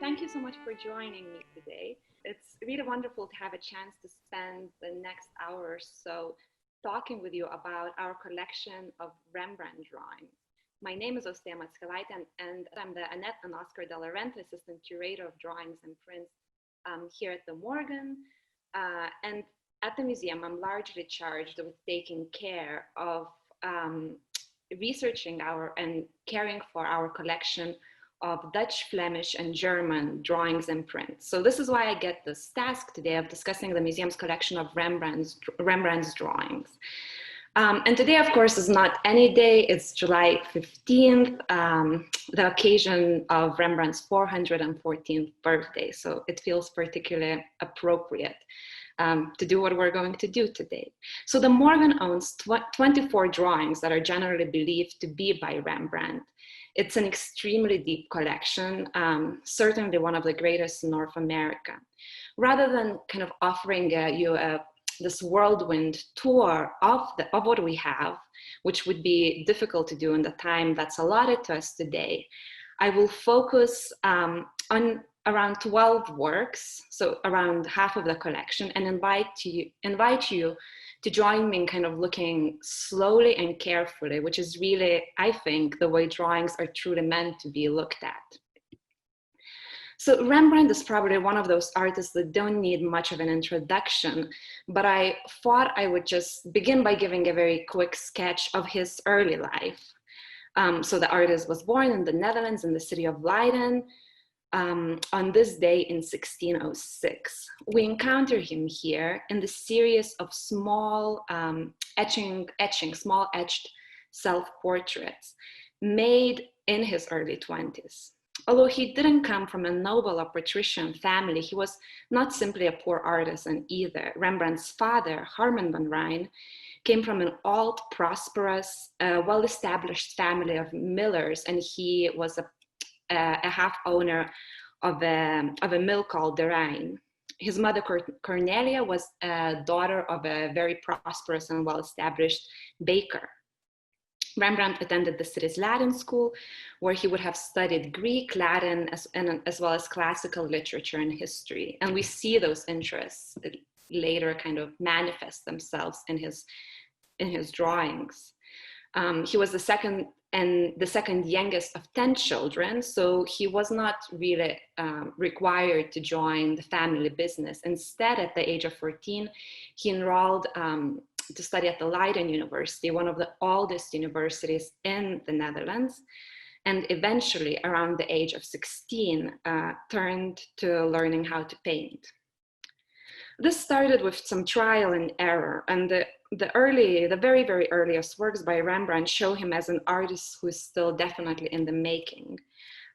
Thank you so much for joining me today. It's really wonderful to have a chance to spend the next hour or so talking with you about our collection of Rembrandt drawings. My name is Austėja Mackelaitė, and I'm the Annette and Oscar de la Renta Assistant Curator of Drawings and Prints here at the Morgan. And at the museum, I'm largely charged with taking care of researching and caring for our collection of Dutch, Flemish, and German drawings and prints. So this is why I get this task today of discussing the museum's collection of Rembrandt's drawings. And today, of course, is not any day. It's July 15th, the occasion of Rembrandt's 414th birthday. So it feels particularly appropriate to do what we're going to do today. So the Morgan owns 24 drawings that are generally believed to be by Rembrandt. It's an extremely deep collection, certainly one of the greatest in North America. Rather than kind of offering you this whirlwind tour of what we have, which would be difficult to do in the time that's allotted to us today, I will focus on around 12 works, so around half of the collection, and invite you to join me in kind of looking slowly and carefully, which is really, I think, the way drawings are truly meant to be looked at. So Rembrandt is probably one of those artists that don't need much of an introduction, but I thought I would just begin by giving a very quick sketch of his early life. So the artist was born in the Netherlands in the city of Leiden, on this day in 1606. We encounter him here in the series of small small etched self-portraits made in his early 20s. Although he didn't come from a noble or patrician family, he was not simply a poor artisan either. Rembrandt's father, Herman van Rijn, came from an old, prosperous, well-established family of millers, and he was a half owner of a mill called the Rhine. His mother, Cornelia, was a daughter of a very prosperous and well-established baker. Rembrandt attended the city's Latin school, where he would have studied Greek, Latin, as well as classical literature and history. And we see those interests later kind of manifest themselves in his drawings. He was the second youngest of 10 children, so he was not really required to join the family business. Instead, at the age of 14, he enrolled to study at the Leiden University, one of the oldest universities in the Netherlands, and eventually, around the age of 16, turned to learning how to paint. This started with some trial and error, and the very, very earliest works by Rembrandt show him as an artist who is still definitely in the making.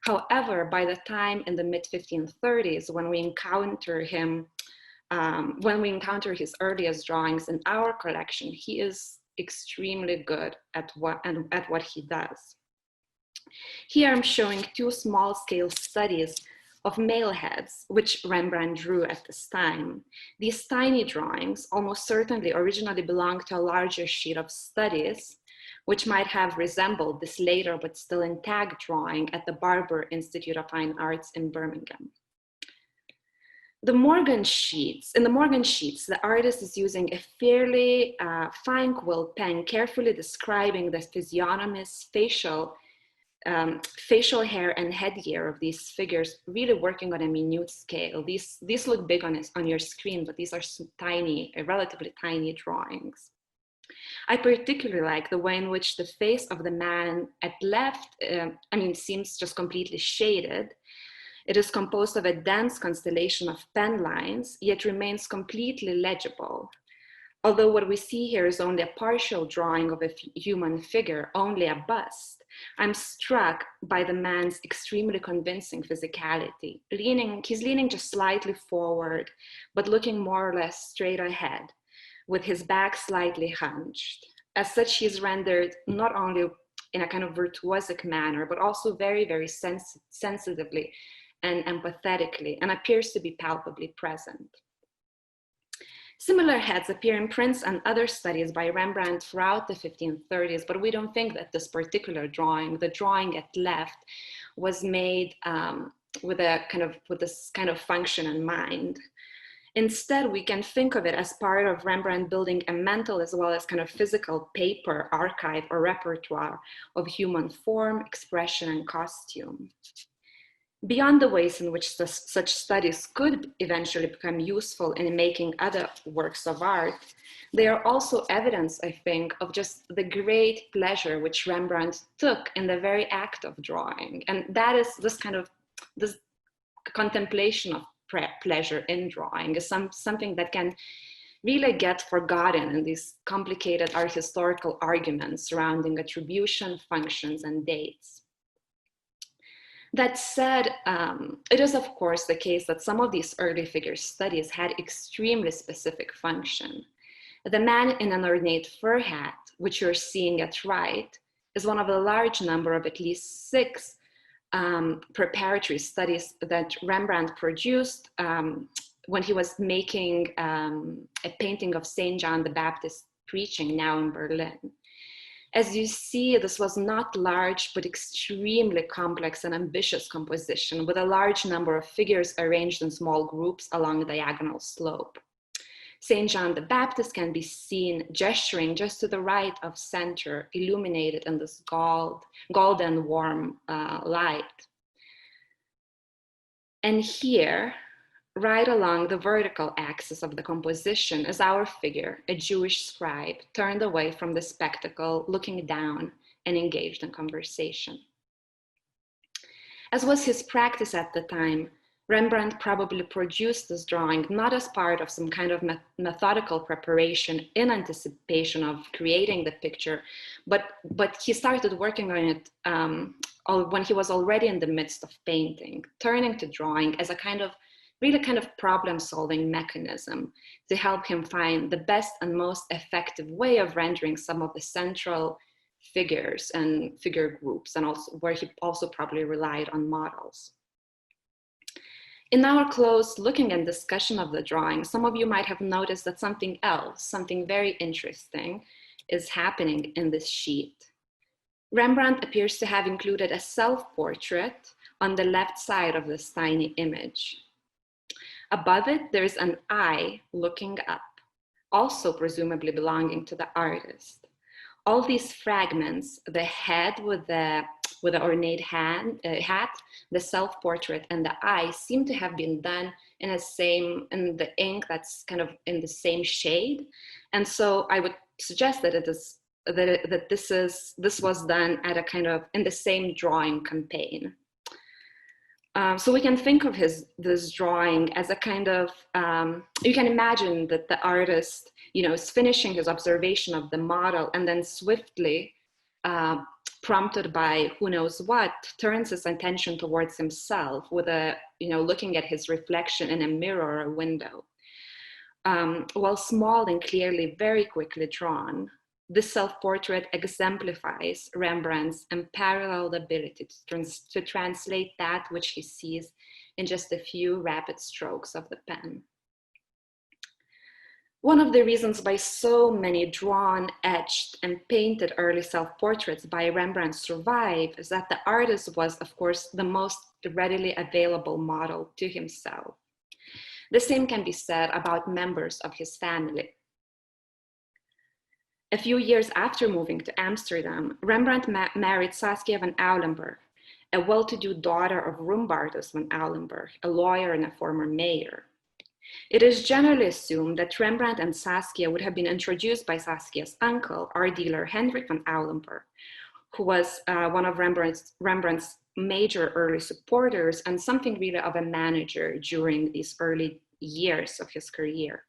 However, by the time in the mid-1530s, when we encounter his earliest drawings in our collection, he is extremely good at what he does. Here I'm showing two small-scale studies of male heads, which Rembrandt drew at this time. These tiny drawings almost certainly originally belonged to a larger sheet of studies, which might have resembled this later but still intact drawing at the Barber Institute of Fine Arts in Birmingham. In the Morgan sheets, the artist is using a fairly fine quill pen, carefully describing the physiognomies, facial hair and headgear of these figures, really working on a minute scale. These look big on your screen, but these are relatively tiny drawings. I particularly like the way in which the face of the man at left, seems just completely shaded. It is composed of a dense constellation of pen lines, yet remains completely legible. Although what we see here is only a partial drawing of a human figure, only a bust, I'm struck by the man's extremely convincing physicality. He's leaning just slightly forward, but looking more or less straight ahead, with his back slightly hunched. As such, he's rendered not only in a kind of virtuosic manner, but also very, very sensitively and empathetically, and appears to be palpably present. Similar heads appear in prints and other studies by Rembrandt throughout the 1530s, but we don't think that this particular drawing, the drawing at left, was made with this kind of function in mind. Instead, we can think of it as part of Rembrandt building a mental as well as kind of physical paper archive or repertoire of human form, expression, and costume. Beyond the ways in which such studies could eventually become useful in making other works of art, they are also evidence, I think, of just the great pleasure which Rembrandt took in the very act of drawing. And that is this contemplation of pleasure in drawing is something that can really get forgotten in these complicated art historical arguments surrounding attribution, functions, and dates. That said, it is of course the case that some of these early figure studies had extremely specific function. The man in an ornate fur hat, which you're seeing at right, is one of a large number of at least 6 preparatory studies that Rembrandt produced when he was making a painting of St. John the Baptist preaching, now in Berlin. As you see, this was not large, but extremely complex and ambitious composition with a large number of figures arranged in small groups along a diagonal slope. St. John the Baptist can be seen gesturing just to the right of center, illuminated in this golden warm light. And here, right along the vertical axis of the composition is our figure, a Jewish scribe, turned away from the spectacle, looking down and engaged in conversation. As was his practice at the time, Rembrandt probably produced this drawing not as part of some kind of methodical preparation in anticipation of creating the picture, but he started working on it when he was already in the midst of painting, turning to drawing as a kind of problem-solving mechanism to help him find the best and most effective way of rendering some of the central figures and figure groups, and also where he also probably relied on models. In our close looking and discussion of the drawing, some of you might have noticed that something else, something very interesting, is happening in this sheet. Rembrandt appears to have included a self-portrait on the left side of this tiny image. Above it, there's an eye looking up, also presumably belonging to the artist. All these fragments, the head with the ornate hat, the self-portrait, and the eye seem to have been done in the ink that's kind of in the same shade. And so I would suggest that this was done at a kind of in the same drawing campaign. So we can think of this drawing as a kind of, you can imagine that the artist, is finishing his observation of the model and then swiftly, prompted by who knows what, turns his attention towards himself with looking at his reflection in a mirror or a window. While small and clearly very quickly drawn, this self-portrait exemplifies Rembrandt's unparalleled ability to translate that which he sees in just a few rapid strokes of the pen. One of the reasons why so many drawn, etched, and painted early self-portraits by Rembrandt survive is that the artist was, of course, the most readily available model to himself. The same can be said about members of his family. A few years after moving to Amsterdam, Rembrandt married Saskia van Uylenburgh, a well-to-do daughter of Rumbartus van Uylenburgh, a lawyer and a former mayor. It is generally assumed that Rembrandt and Saskia would have been introduced by Saskia's uncle, art dealer Hendrik van Uylenburgh, who was one of Rembrandt's major early supporters and something really of a manager during these early years of his career.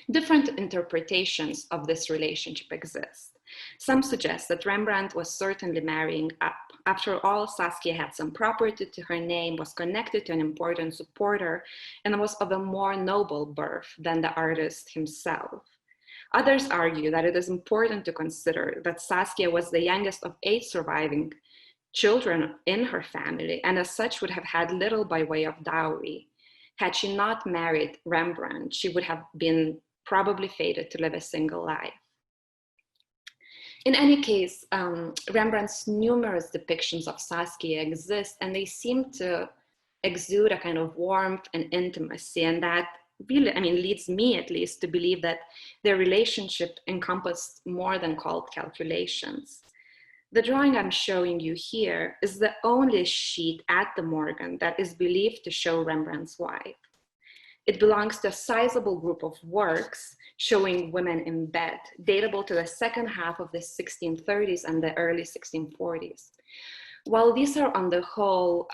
Different interpretations of this relationship exist. Some suggest that Rembrandt was certainly marrying up. After all, Saskia had some property to her name, was connected to an important supporter, and was of a more noble birth than the artist himself. Others argue that it is important to consider that Saskia was the youngest of 8 surviving children in her family, and as such would have had little by way of dowry. Had she not married Rembrandt, she would have been probably fated to live a single life. In any case, Rembrandt's numerous depictions of Saskia exist, and they seem to exude a kind of warmth and intimacy, and that really, leads me at least to believe that their relationship encompassed more than cold calculations. The drawing I'm showing you here is the only sheet at the Morgan that is believed to show Rembrandt's wife. It belongs to a sizable group of works showing women in bed, datable to the second half of the 1630s and the early 1640s. While these are on the whole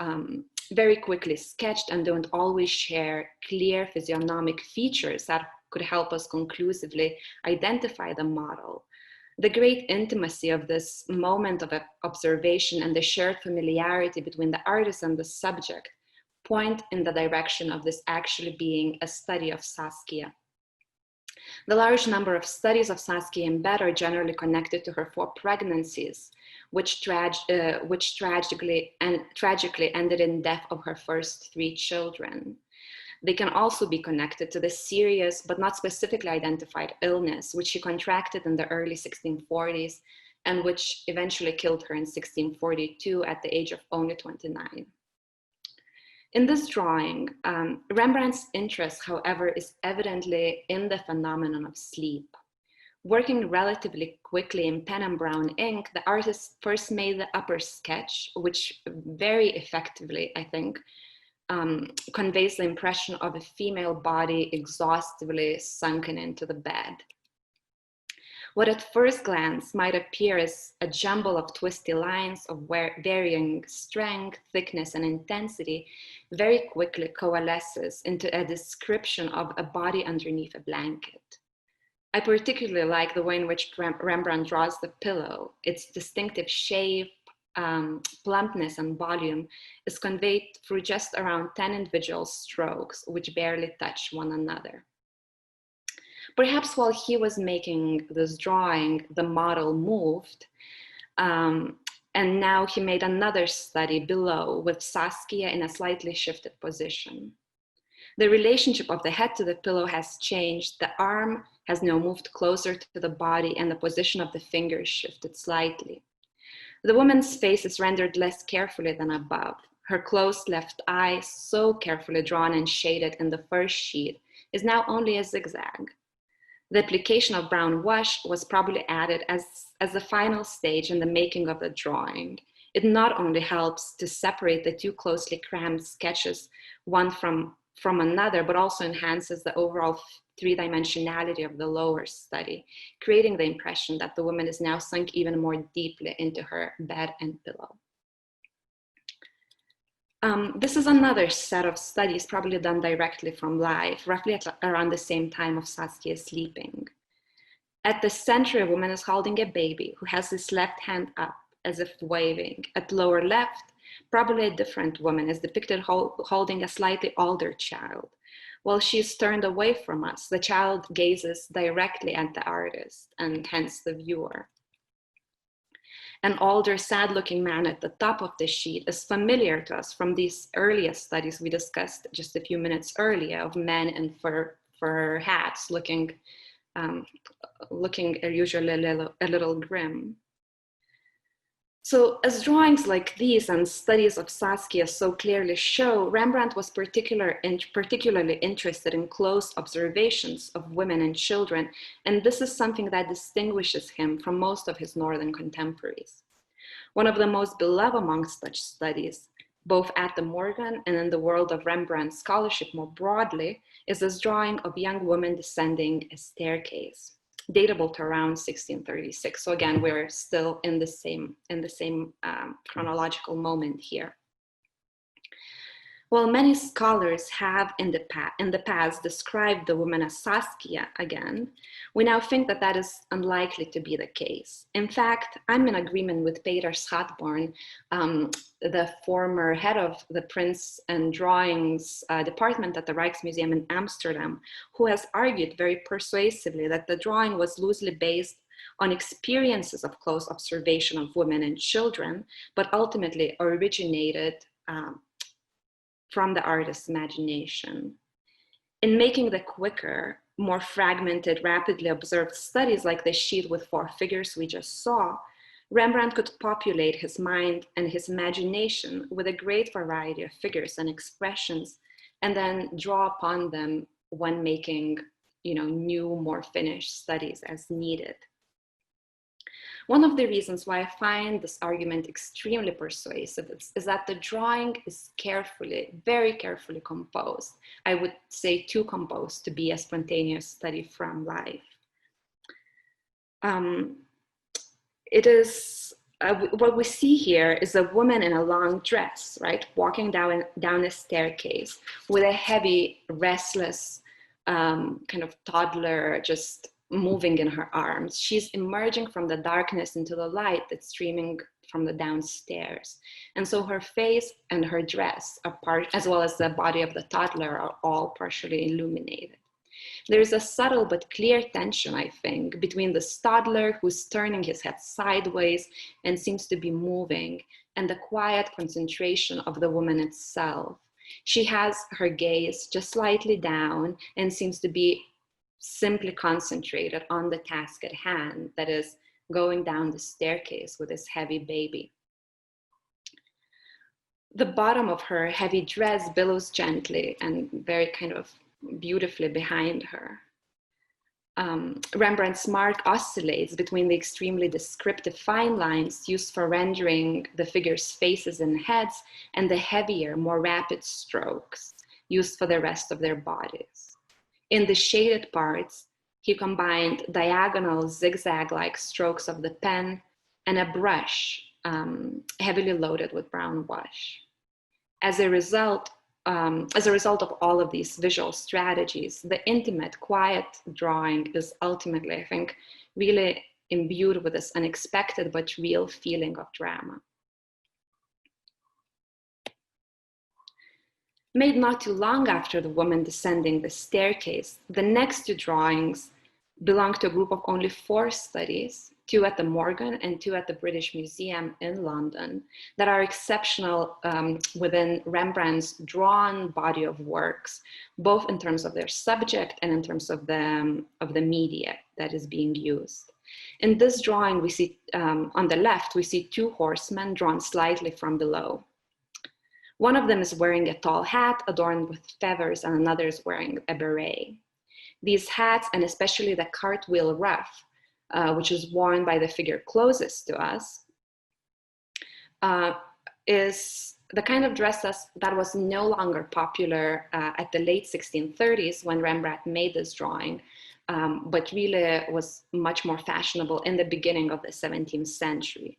very quickly sketched and don't always share clear physiognomic features that could help us conclusively identify the model, the great intimacy of this moment of observation and the shared familiarity between the artist and the subject point in the direction of this actually being a study of Saskia. The large number of studies of Saskia in bed are generally connected to her 4 pregnancies, which tragically ended in death of her first 3 children. They can also be connected to the serious but not specifically identified illness, which she contracted in the early 1640s and which eventually killed her in 1642 at the age of only 29. In this drawing, Rembrandt's interest, however, is evidently in the phenomenon of sleep. Working relatively quickly in pen and brown ink, the artist first made the upper sketch, which very effectively, I think, conveys the impression of a female body exhaustively sunken into the bed. What at first glance might appear as a jumble of twisty lines of varying strength, thickness, and intensity very quickly coalesces into a description of a body underneath a blanket. I particularly like the way in which Rembrandt draws the pillow. Its distinctive shape, plumpness, and volume is conveyed through just around 10 individual strokes, which barely touch one another. Perhaps while he was making this drawing, the model moved, and now he made another study below with Saskia in a slightly shifted position. The relationship of the head to the pillow has changed. The arm has now moved closer to the body, and the position of the fingers shifted slightly. The woman's face is rendered less carefully than above. Her closed left eye, so carefully drawn and shaded in the first sheet, is now only a zigzag. The application of brown wash was probably added as the final stage in the making of the drawing. It not only helps to separate the 2 closely crammed sketches, one from another, but also enhances the overall 3-dimensionality of the lower study, creating the impression that the woman is now sunk even more deeply into her bed and pillow. This is another set of studies probably done directly from life, roughly around the same time of Saskia sleeping. At the center, a woman is holding a baby who has his left hand up as if waving. At lower left, probably a different woman is depicted holding a slightly older child. While she is turned away from us, the child gazes directly at the artist and hence the viewer. An older, sad-looking man at the top of the sheet is familiar to us from these earliest studies we discussed just a few minutes earlier of men in fur hats looking usually a little grim. So as drawings like these and studies of Saskia so clearly show, Rembrandt was particularly interested in close observations of women and children, and this is something that distinguishes him from most of his northern contemporaries. One of the most beloved amongst such studies, both at the Morgan and in the world of Rembrandt scholarship more broadly, is this drawing of young women descending a staircase, datable to around 1636. So again, we're still in the same chronological moment here. While many scholars have in the past described the woman as Saskia again, we now think that that is unlikely to be the case. In fact, I'm in agreement with Peter Schatborn, the former head of the prints and drawings department at the Rijksmuseum in Amsterdam, who has argued very persuasively that the drawing was loosely based on experiences of close observation of women and children, but ultimately originated from the artist's imagination. In making the quicker more fragmented, rapidly observed studies like the sheet with 4 figures we just saw, Rembrandt could populate his mind and his imagination with a great variety of figures and expressions, and then draw upon them when making, new, more finished studies as needed. One of the reasons why I find this argument extremely persuasive is that the drawing is very carefully composed. I would say too composed to be a spontaneous study from life. What we see here is a woman in a long dress, right? Walking down a staircase with a heavy, restless kind of toddler just moving in her arms. She's emerging from the darkness into the light that's streaming from the downstairs. And so her face and her dress as well as the body of the toddler, are all partially illuminated. There's a subtle but clear tension, I think, between the toddler who's turning his head sideways and seems to be moving, and the quiet concentration of the woman itself. She has her gaze just slightly down and seems to be simply concentrated on the task at hand, that is, going down the staircase with this heavy baby. The bottom of her heavy dress billows gently and very kind of beautifully behind her. Rembrandt's mark oscillates between the extremely descriptive fine lines used for rendering the figures' faces and heads and the heavier, more rapid strokes used for the rest of their bodies. In the shaded parts, he combined diagonal zigzag-like strokes of the pen and a brush heavily loaded with brown wash. As a result of all of these visual strategies, the intimate, quiet drawing is ultimately, I think, really imbued with this unexpected but real feeling of drama. Made not too long after the woman descending the staircase, the next 2 drawings belong to a group of only 4 studies, 2 at the Morgan and 2 at the British Museum in London, that are exceptional within Rembrandt's drawn body of works, both in terms of their subject and in terms of the media that is being used. In this drawing, we see, on the left, we see 2 horsemen drawn slightly from below. One of them is wearing a tall hat adorned with feathers, and another is wearing a beret. These hats, and especially the cartwheel ruff, which is worn by the figure closest to us, is the kind of dress that was no longer popular at the late 1630s when Rembrandt made this drawing, but really was much more fashionable in the beginning of the 17th century.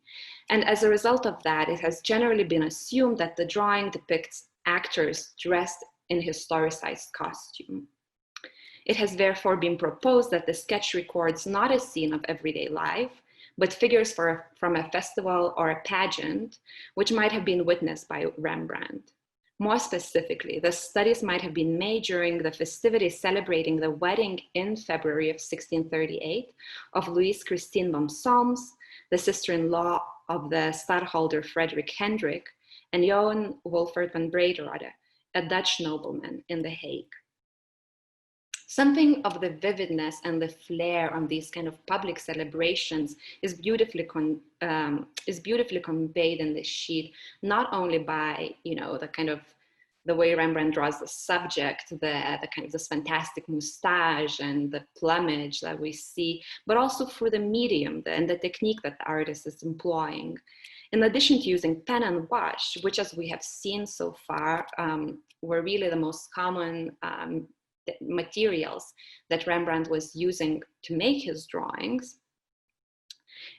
And as a result of that, it has generally been assumed that the drawing depicts actors dressed in historicized costume. It has therefore been proposed that the sketch records not a scene of everyday life, but figures from a festival or a pageant, which might have been witnessed by Rembrandt. More specifically, the studies might have been made during the festivities celebrating the wedding in February of 1638 of Louise Christine von Solms, the sister-in-law of the stadtholder Frederick Hendrik, and Johan Wolfert van Brederode, a Dutch nobleman in The Hague. Something of the vividness and the flair on these kind of public celebrations is beautifully conveyed in this sheet, not only by, the way Rembrandt draws the subject, the kind of this fantastic moustache and the plumage that we see, but also through the medium and the technique that the artist is employing. In addition to using pen and wash, which, as we have seen so far, were really the most common materials that Rembrandt was using to make his drawings,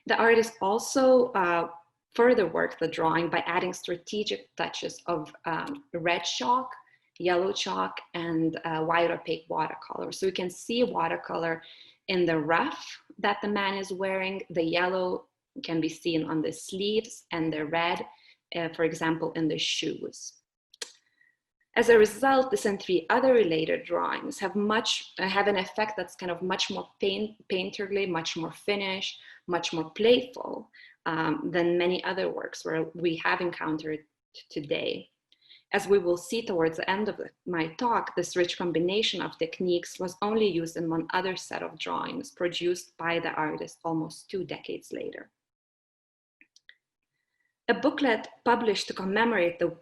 the artist also further worked the drawing by adding strategic touches of red chalk, yellow chalk, and white opaque watercolor. So you can see watercolor in the ruff that the man is wearing. The yellow can be seen on the sleeves, and the red, for example, in the shoes. As a result, this and 3 other related drawings have an effect that's kind of much more painterly, much more finished, much more playful than many other works where we have encountered today. As we will see towards the end of my talk, this rich combination of techniques was only used in one other set of drawings produced by the artist almost 2 decades later. A booklet published to commemorate the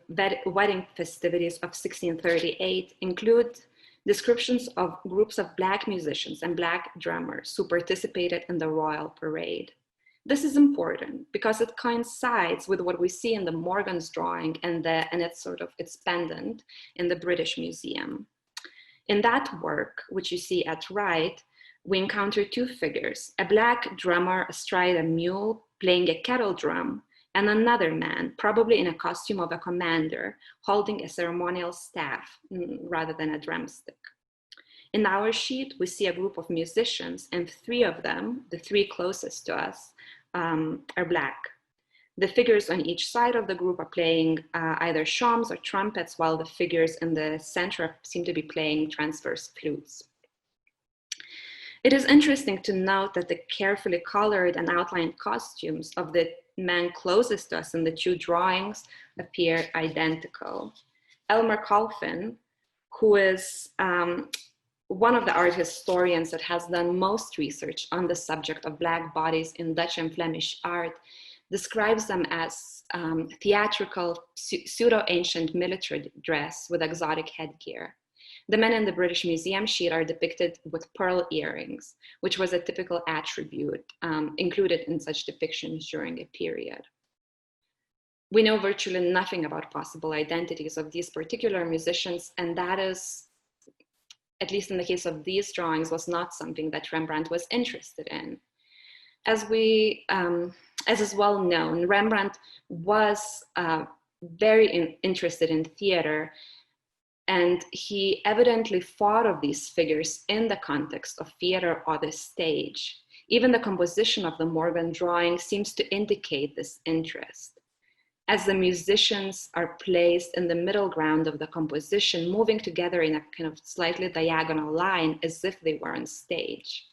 wedding festivities of 1638 include descriptions of groups of Black musicians and Black drummers who participated in the royal parade. This is important because it coincides with what we see in the Morgan's drawing and its pendant in the British Museum. In that work, which you see at right, we encounter 2 figures, a Black drummer astride a mule playing a kettle drum, and another man, probably in a costume of a commander, holding a ceremonial staff rather than a drumstick. In our sheet, we see a group of musicians, and 3 of them, the 3 closest to us, are Black. The figures on each side of the group are playing either shawms or trumpets, while the figures in the center seem to be playing transverse flutes. It is interesting to note that the carefully colored and outlined costumes of the men closest to us in the 2 drawings appear identical. Elmer Colfin, who is one of the art historians that has done most research on the subject of Black bodies in Dutch and Flemish art, describes them as theatrical, pseudo-ancient military dress with exotic headgear. The men in the British Museum sheet are depicted with pearl earrings, which was a typical attribute included in such depictions during a period. We know virtually nothing about possible identities of these particular musicians, and that is, at least in the case of these drawings, was not something that Rembrandt was interested in. As is well known, Rembrandt was very interested in theater, and he evidently thought of these figures in the context of theater or the stage. Even the composition of the Morgan drawing seems to indicate this interest, as the musicians are placed in the middle ground of the composition, moving together in a kind of slightly diagonal line as if they were on stage.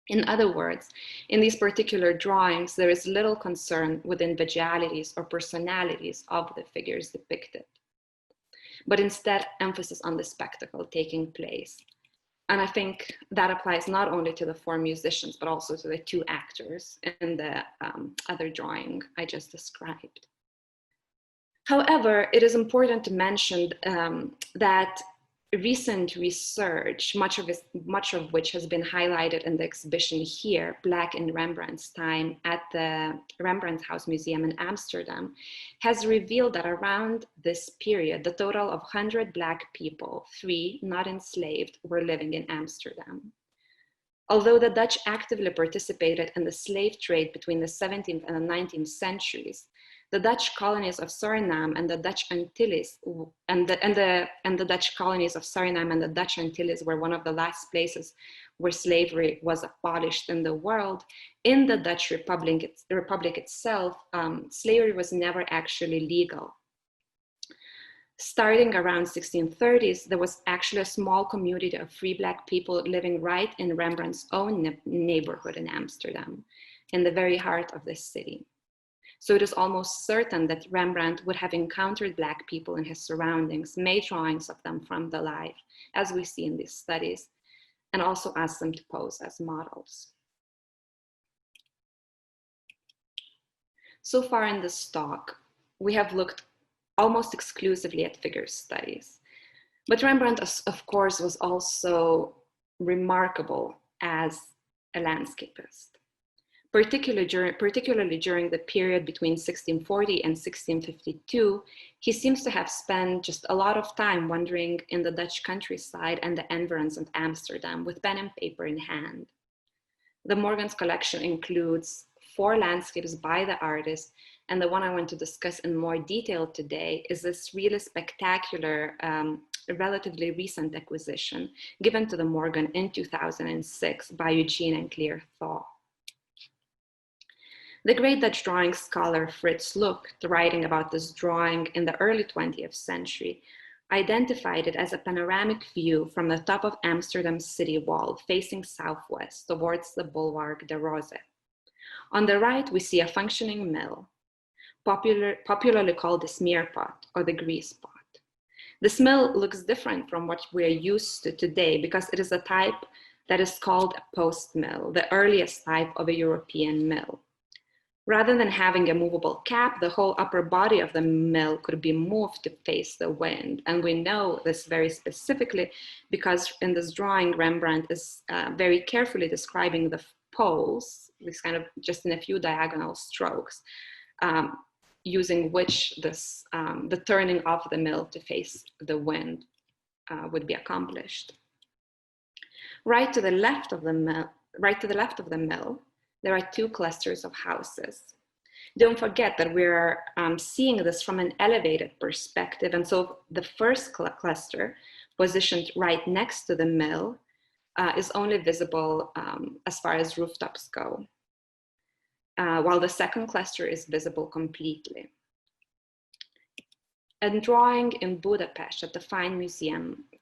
In other words, in these particular drawings, there is little concern with individualities or personalities of the figures depicted, but instead emphasis on the spectacle taking place. And I think that applies not only to the 4 musicians, but also to the 2 actors in the other drawing I just described. However, it is important to mention that recent research, much of which has been highlighted in the exhibition here, Black in Rembrandt's Time, at the Rembrandt House Museum in Amsterdam, has revealed that around this period, the total of 100 Black people, 3 not enslaved, were living in Amsterdam. Although the Dutch actively participated in the slave trade between the 17th and the 19th centuries, the Dutch colonies of Suriname and the Dutch Antilles and the Dutch colonies of Suriname and the Dutch Antilles were one of the last places where slavery was abolished in the world. In the Dutch Republic itself, slavery was never actually legal. Starting around 1630s, there was actually a small community of free Black people living right in Rembrandt's own neighborhood in Amsterdam, in the very heart of the city. So it is almost certain that Rembrandt would have encountered Black people in his surroundings, made drawings of them from the life, as we see in these studies, and also asked them to pose as models. So far in this talk, we have looked almost exclusively at figure studies. But Rembrandt, of course, was also remarkable as a landscapist. Particularly during the period between 1640 and 1652, he seems to have spent just a lot of time wandering in the Dutch countryside and the environs of Amsterdam with pen and paper in hand. The Morgan's collection includes 4 landscapes by the artist, and the one I want to discuss in more detail today is this really spectacular, relatively recent acquisition given to the Morgan in 2006 by Eugene and Claire Thaw. The great Dutch drawing scholar Frits Luck, writing about this drawing in the early 20th century, identified it as a panoramic view from the top of Amsterdam's city wall facing southwest towards the Boulevard de Rose. On the right, we see a functioning mill, popularly called the smear pot or the grease pot. This mill looks different from what we're used to today because it is a type that is called a post mill, the earliest type of a European mill. Rather than having a movable cap, the whole upper body of the mill could be moved to face the wind. And we know this very specifically because in this drawing, Rembrandt is very carefully describing the poles, this kind of just in a few diagonal strokes, using which this, the turning of the mill to face the wind would be accomplished. Right to the left of the mill, there are two clusters of houses. Don't forget that we're seeing this from an elevated perspective. And so the first cluster, positioned right next to the mill, is only visible as far as rooftops go, while the second cluster is visible completely. A drawing in Budapest at the Fine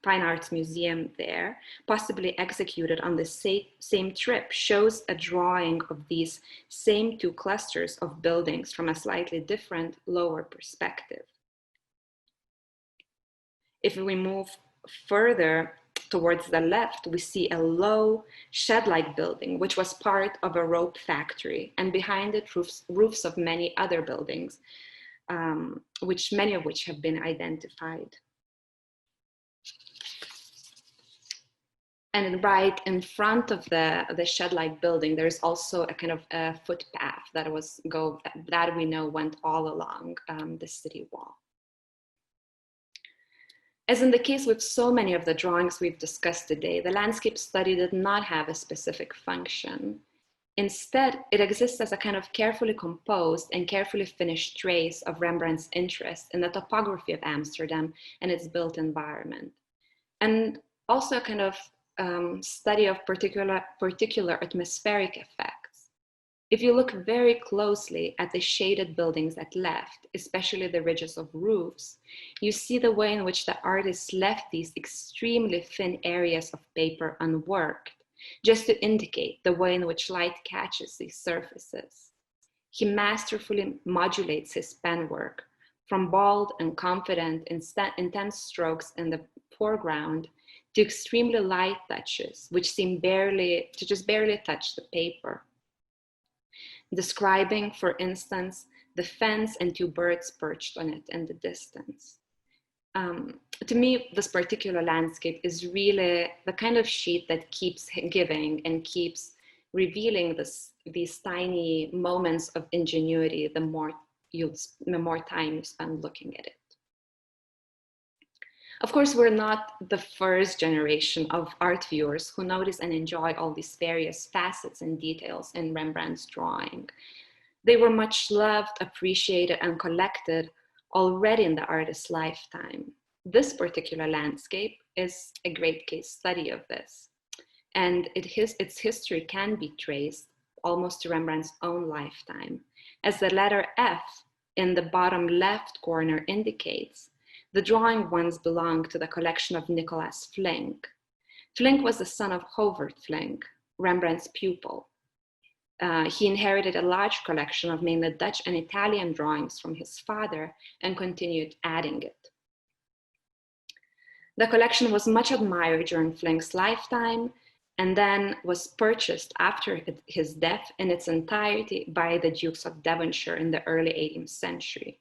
Arts Museum there, possibly executed on the same trip, shows a drawing of these same two clusters of buildings from a slightly different, lower perspective. If we move further towards the left, we see a low shed-like building, which was part of a rope factory, and behind it roofs of many other buildings, many of which have been identified. And right in front of the shed-like building, there's also a kind of a footpath that we know went all along the city wall. As in the case with so many of the drawings we've discussed today, the landscape study did not have a specific function. Instead, it exists as a kind of carefully composed and carefully finished trace of Rembrandt's interest in the topography of Amsterdam and its built environment, and also a kind of study of particular atmospheric effects. If you look very closely at the shaded buildings at left, especially the ridges of roofs, you see the way in which the artist left these extremely thin areas of paper unworked, just to indicate the way in which light catches these surfaces. He masterfully modulates his pen work from bold and confident, intense strokes in the foreground to extremely light touches, which seem just barely touch the paper. Describing, for instance, the fence and two birds perched on it in the distance. To me, this particular landscape is really the kind of sheet that keeps giving and keeps revealing these tiny moments of ingenuity the more time you spend looking at it. Of course, we're not the first generation of art viewers who notice and enjoy all these various facets and details in Rembrandt's drawing. They were much loved, appreciated, and collected already in the artist's lifetime. This particular landscape is a great case study of this, and its history can be traced almost to Rembrandt's own lifetime. As the letter F in the bottom left corner indicates, the drawing once belonged to the collection of Nicolas Flinck. Flinck was the son of Hovert Flinck, Rembrandt's pupil. He inherited a large collection of mainly Dutch and Italian drawings from his father and continued adding it. The collection was much admired during Flinck's lifetime and then was purchased after his death in its entirety by the Dukes of Devonshire in the early 18th century.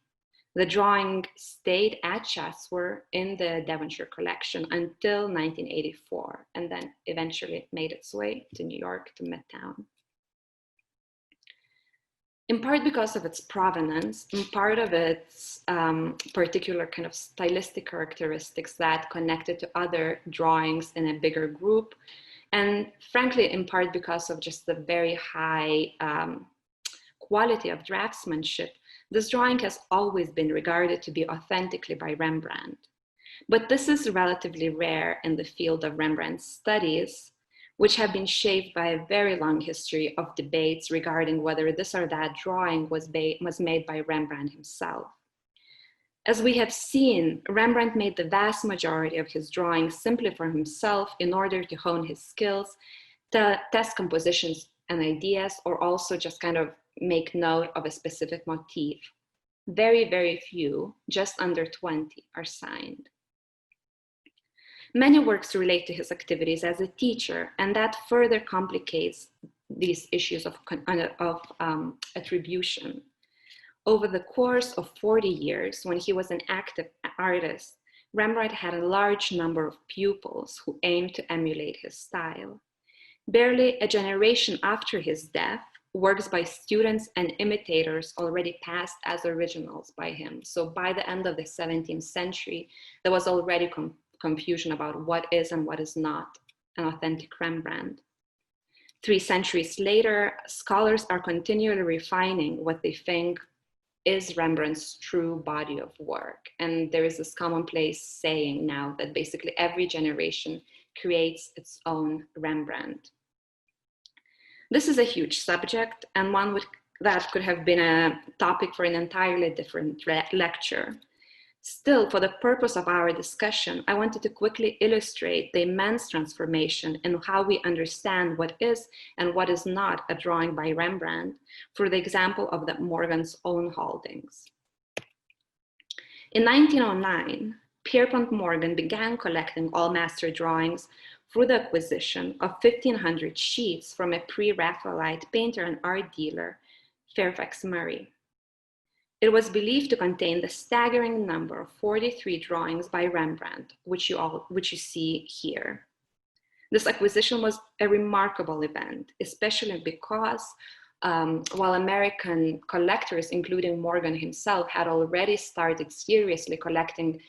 The drawing stayed at Chatsworth in the Devonshire collection until 1984 and then eventually made its way to New York, to Midtown. In part because of its provenance, in part of its particular kind of stylistic characteristics that connected to other drawings in a bigger group, and frankly, in part because of just the very high quality of draftsmanship, this drawing has always been regarded to be authentically by Rembrandt. But this is relatively rare in the field of Rembrandt's studies, which have been shaped by a very long history of debates regarding whether this or that drawing was made by Rembrandt himself. As we have seen, Rembrandt made the vast majority of his drawings simply for himself in order to hone his skills, to test compositions and ideas, or also just kind of make note of a specific motif. Very, very few, just under 20, are signed. Many works relate to his activities as a teacher, and that further complicates these issues of attribution. Over the course of 40 years, when he was an active artist, Rembrandt had a large number of pupils who aimed to emulate his style. Barely a generation after his death, works by students and imitators already passed as originals by him. So by the end of the 17th century, there was already confusion about what is and what is not an authentic Rembrandt. 3 centuries later, scholars are continually refining what they think is Rembrandt's true body of work. And there is this commonplace saying now that basically every generation creates its own Rembrandt. This is a huge subject and one that could have been a topic for an entirely different lecture. Still, for the purpose of our discussion, I wanted to quickly illustrate the immense transformation in how we understand what is and what is not a drawing by Rembrandt through the example of the Morgan's own holdings. In 1909, Pierpont Morgan began collecting all master drawings through the acquisition of 1,500 sheets from a pre-Raphaelite painter and art dealer, Fairfax Murray. It was believed to contain the staggering number of 43 drawings by Rembrandt, which you see here. This acquisition was a remarkable event, especially because while American collectors, including Morgan himself, had already started seriously collecting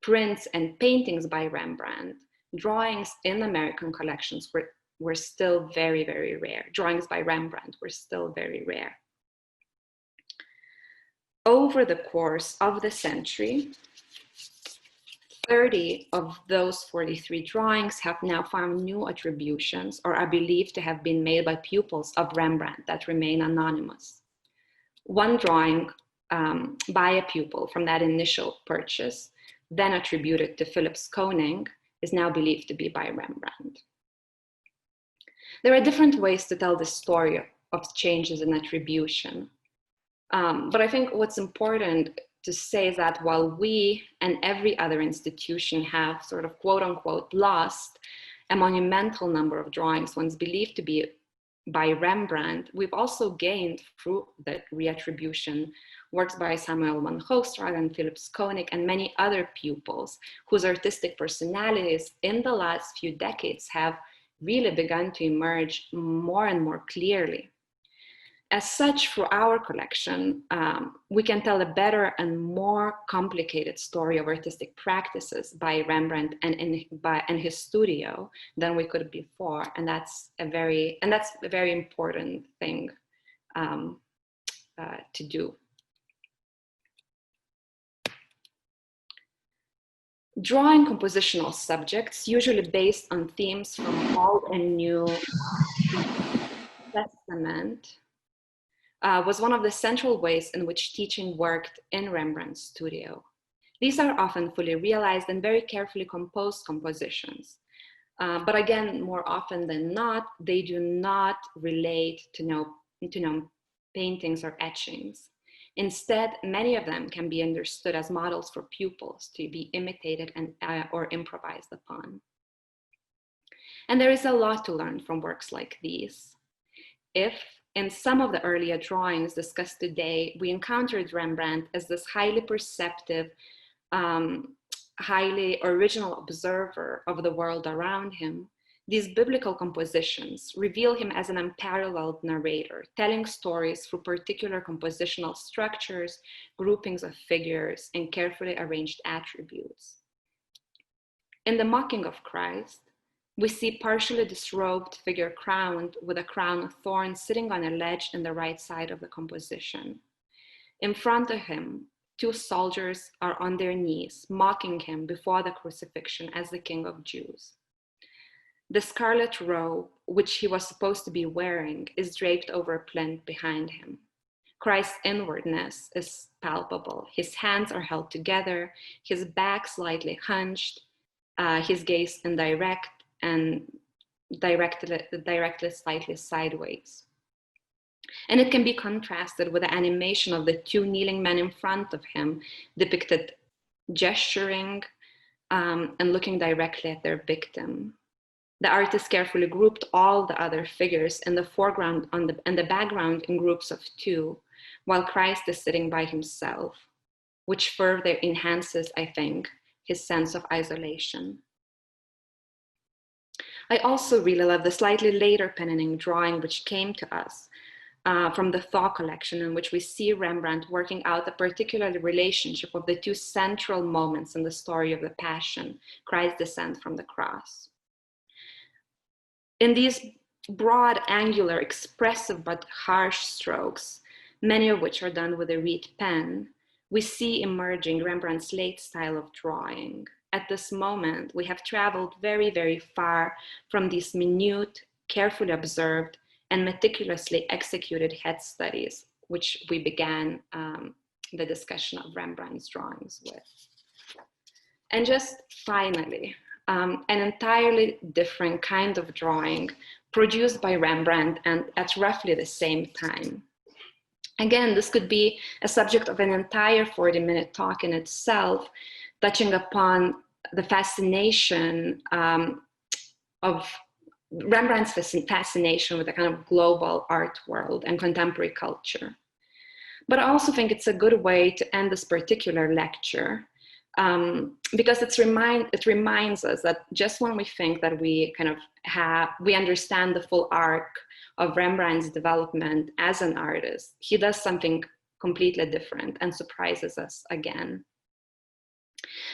prints and paintings by Rembrandt, drawings in American collections were still very, very rare. Drawings by Rembrandt were still very rare. Over the course of the century, 30 of those 43 drawings have now found new attributions or are believed to have been made by pupils of Rembrandt that remain anonymous. One drawing by a pupil from that initial purchase, then attributed to Philip Koning, is now believed to be by Rembrandt. There are different ways to tell the story of changes in attribution. But I think what's important to say is that while we and every other institution have sort of quote unquote lost a monumental number of drawings once believed to be by Rembrandt, we've also gained through the reattribution works by Samuel van Hoogstraat and Philip Koning and many other pupils whose artistic personalities in the last few decades have really begun to emerge more and more clearly. As such, for our collection, we can tell a better and more complicated story of artistic practices by Rembrandt and his studio than we could before, and that's a very important thing to do. Drawing compositional subjects, usually based on themes from Old and New Testament, was one of the central ways in which teaching worked in Rembrandt's studio. These are often fully realized and very carefully composed compositions. But again, more often than not, they do not relate to paintings or etchings. Instead, many of them can be understood as models for pupils to be imitated and or improvised upon. And there is a lot to learn from works like these. If in some of the earlier drawings discussed today, we encountered Rembrandt as this highly perceptive, highly original observer of the world around him, these biblical compositions reveal him as an unparalleled narrator, telling stories through particular compositional structures, groupings of figures, and carefully arranged attributes. In the Mocking of Christ, we see partially disrobed figure crowned with a crown of thorns sitting on a ledge in the right side of the composition. In front of him, 2 soldiers are on their knees, mocking him before the crucifixion as the King of Jews. The scarlet robe, which he was supposed to be wearing, is draped over a plinth behind him. Christ's inwardness is palpable. His hands are held together, his back slightly hunched, his gaze indirect and directly slightly sideways. And it can be contrasted with the animation of the 2 kneeling men in front of him, depicted gesturing and looking directly at their victim. The artist carefully grouped all the other figures in the foreground and the background in groups of two, while Christ is sitting by himself, which further enhances, I think, his sense of isolation. I also really love the slightly later pen and ink drawing which came to us from the Thaw collection, in which we see Rembrandt working out a particular relationship of the two central moments in the story of the Passion, Christ's descent from the cross. In these broad, angular, expressive but harsh strokes, many of which are done with a reed pen, we see emerging Rembrandt's late style of drawing. At this moment, we have traveled very, very far from these minute, carefully observed, and meticulously executed head studies, which we began the discussion of Rembrandt's drawings with. And just finally, an entirely different kind of drawing produced by Rembrandt and at roughly the same time. Again, this could be a subject of an entire 40-minute talk in itself, touching upon the fascination of Rembrandt's fascination with a kind of global art world and contemporary culture. But I also think it's a good way to end this particular lecture because it reminds us that just when we think that we understand the full arc of Rembrandt's development as an artist, he does something completely different and surprises us again.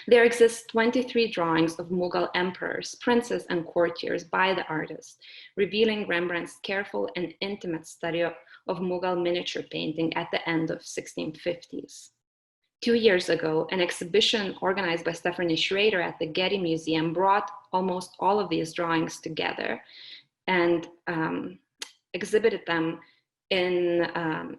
There exist 23 drawings of Mughal emperors, princes, and courtiers by the artist, revealing Rembrandt's careful and intimate study of Mughal miniature painting at the end of 1650s. 2 years ago, an exhibition organized by Stephanie Schrader at the Getty Museum brought almost all of these drawings together and exhibited them in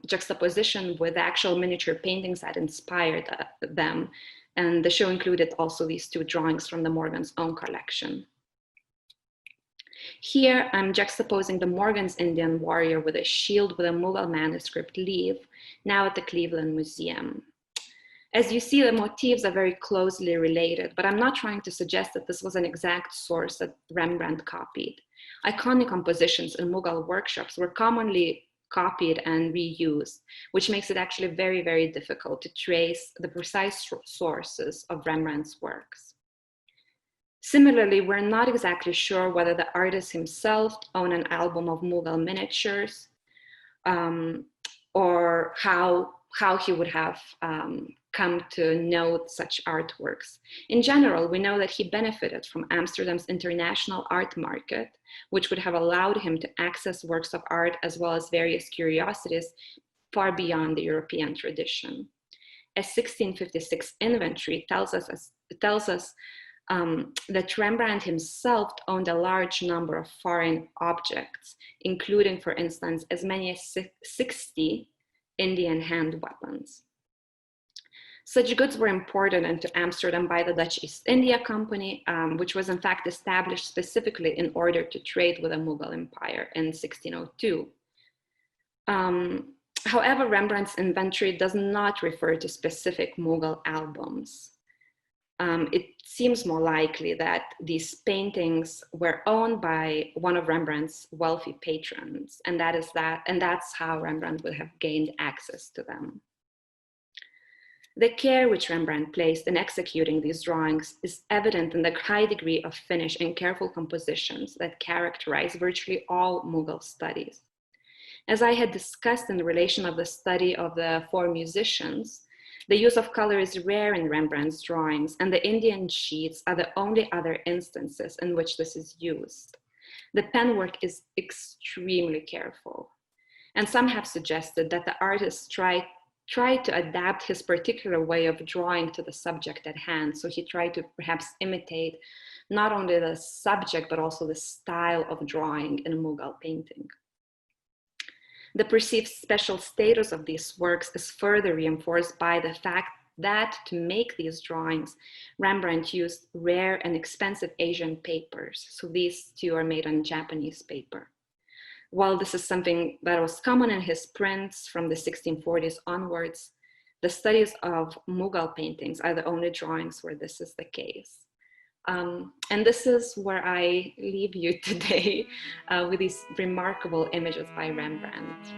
juxtaposition with actual miniature paintings that inspired them. And the show included also these two drawings from the Morgan's own collection. Here, I'm juxtaposing the Morgan's Indian warrior with a shield with a Mughal manuscript leaf, now at the Cleveland Museum. As you see, the motifs are very closely related, but I'm not trying to suggest that this was an exact source that Rembrandt copied. Iconic compositions in Mughal workshops were commonly copied and reused, which makes it actually very, very difficult to trace the precise sources of Rembrandt's works. Similarly, we're not exactly sure whether the artist himself owned an album of Mughal miniatures or how he would have come to note such artworks. In general, we know that he benefited from Amsterdam's international art market, which would have allowed him to access works of art as well as various curiosities far beyond the European tradition. A 1656 inventory tells us that Rembrandt himself owned a large number of foreign objects, including, for instance, as many as 60 Indian hand weapons. Such goods were imported into Amsterdam by the Dutch East India Company, which was in fact established specifically in order to trade with the Mughal Empire in 1602. However, Rembrandt's inventory does not refer to specific Mughal albums. It seems more likely that these paintings were owned by one of Rembrandt's wealthy patrons, and that's how Rembrandt would have gained access to them. The care which Rembrandt placed in executing these drawings is evident in the high degree of finish and careful compositions that characterize virtually all Mughal studies. As I had discussed in relation of the study of the four musicians, the use of color is rare in Rembrandt's drawings, and the Indian sheets are the only other instances in which this is used. The penwork is extremely careful, and some have suggested that the artist tried to adapt his particular way of drawing to the subject at hand. So he tried to perhaps imitate not only the subject, but also the style of drawing in Mughal painting. The perceived special status of these works is further reinforced by the fact that to make these drawings, Rembrandt used rare and expensive Asian papers. So these two are made on Japanese paper. While this is something that was common in his prints from the 1640s onwards, the studies of Mughal paintings are the only drawings where this is the case. And this is where I leave you today with these remarkable images by Rembrandt.